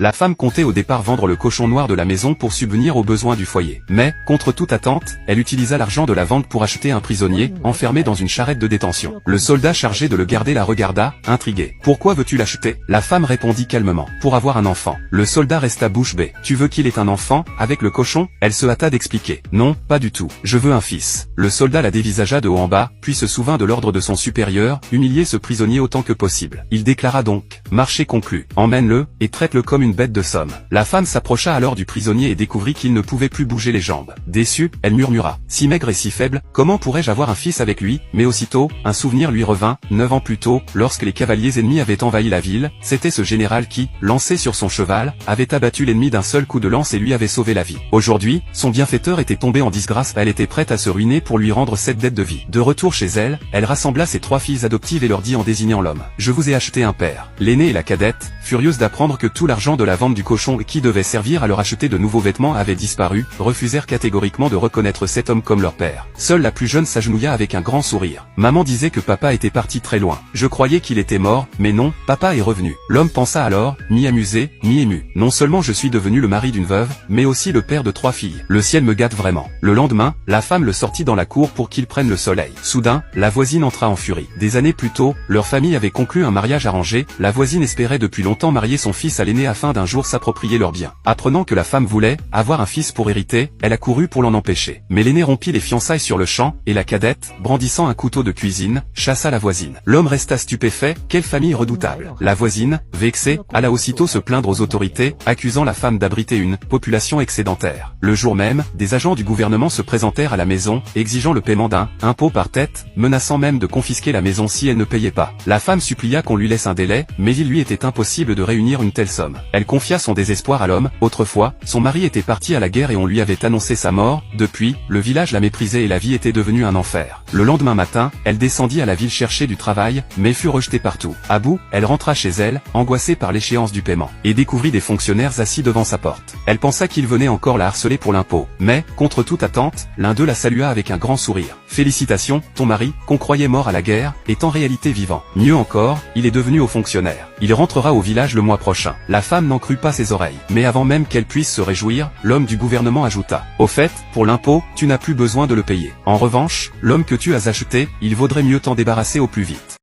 La femme comptait au départ vendre le cochon noir de la maison pour subvenir aux besoins du foyer. Mais, contre toute attente, elle utilisa l'argent de la vente pour acheter un prisonnier, enfermé dans une charrette de détention. Le soldat chargé de le garder la regarda, intrigué. « Pourquoi veux-tu l'acheter ?» La femme répondit calmement. « Pour avoir un enfant. » Le soldat resta bouche bée. « Tu veux qu'il ait un enfant, avec le cochon ?» Elle se hâta d'expliquer. « Non, pas du tout. Je veux un fils. » Le soldat la dévisagea de haut en bas, puis se souvint de l'ordre de son supérieur, humilier ce prisonnier autant que possible. Il déclara donc, « Marché conclu. Emmène-le, et traite-le comme une bête de somme. » La femme s'approcha alors du prisonnier et découvrit qu'il ne pouvait plus bouger les jambes. Déçue, elle murmura, « Si maigre et si faible, comment pourrais-je avoir un fils avec lui ?» Mais aussitôt, un souvenir lui revint, 9 ans plus tôt, lorsque les cavaliers ennemis avaient envahi la ville, c'était ce général qui, lancé sur son cheval, avait abattu l'ennemi d'un seul coup de lance et lui avait sauvé la vie. Aujourd'hui, son bienfaiteur était tombé en disgrâce, elle était prête à se ruiner pour lui rendre cette dette de vie. De retour chez elle, elle rassembla ses 3 filles adoptives et leur dit en désignant l'homme, « Je vous ai acheté un père. » L'aînée et la cadette, furieuses d'apprendre que tout l'argent de la vente du cochon qui devait servir à leur acheter de nouveaux vêtements avait disparu, refusèrent catégoriquement de reconnaître cet homme comme leur père. Seule la plus jeune s'agenouilla avec un grand sourire. Maman disait que papa était parti très loin. Je croyais qu'il était mort, mais non, papa est revenu. L'homme pensa alors, ni amusé, ni ému. Non seulement je suis devenu le mari d'une veuve, mais aussi le père de 3 filles. Le ciel me gâte vraiment. Le lendemain, la femme le sortit dans la cour pour qu'il prenne le soleil. Soudain, la voisine entra en furie. Des années plus tôt, leur famille avait conclu un mariage arrangé, la voisine espérait depuis longtemps marier son fils à l'aîné afin d'un jour s'approprier leurs biens. Apprenant que la femme voulait avoir un fils pour hériter, elle accourut pour l'en empêcher. Mais l'aîné rompit les fiançailles sur le champ, et la cadette, brandissant un couteau de cuisine, chassa la voisine. L'homme resta stupéfait, quelle famille redoutable. La voisine, vexée, alla aussitôt se plaindre aux autorités, accusant la femme d'abriter une population excédentaire. Le jour même, des agents du gouvernement se présentèrent à la maison, exigeant le paiement d'un impôt par tête, menaçant même de confisquer la maison si elle ne payait pas. La femme supplia qu'on lui laisse un délai, mais il lui était impossible de réunir une telle somme. Elle confia son désespoir à l'homme. Autrefois, son mari était parti à la guerre et on lui avait annoncé sa mort. Depuis, le village la méprisait et la vie était devenue un enfer. Le lendemain matin, elle descendit à la ville chercher du travail, mais fut rejetée partout. À bout, elle rentra chez elle, angoissée par l'échéance du paiement, et découvrit des fonctionnaires assis devant sa porte. Elle pensa qu'ils venaient encore la harceler pour l'impôt. Mais, contre toute attente, l'un d'eux la salua avec un grand sourire. « Félicitations, ton mari, qu'on croyait mort à la guerre, est en réalité vivant. Mieux encore, il est devenu haut fonctionnaire. Il rentrera au village le mois prochain. » La femme n'en crut pas ses oreilles. Mais avant même qu'elle puisse se réjouir, l'homme du gouvernement ajouta, « Au fait, pour l'impôt, tu n'as plus besoin de le payer. En revanche, l'homme que tu as acheté, il vaudrait mieux t'en débarrasser au plus vite. »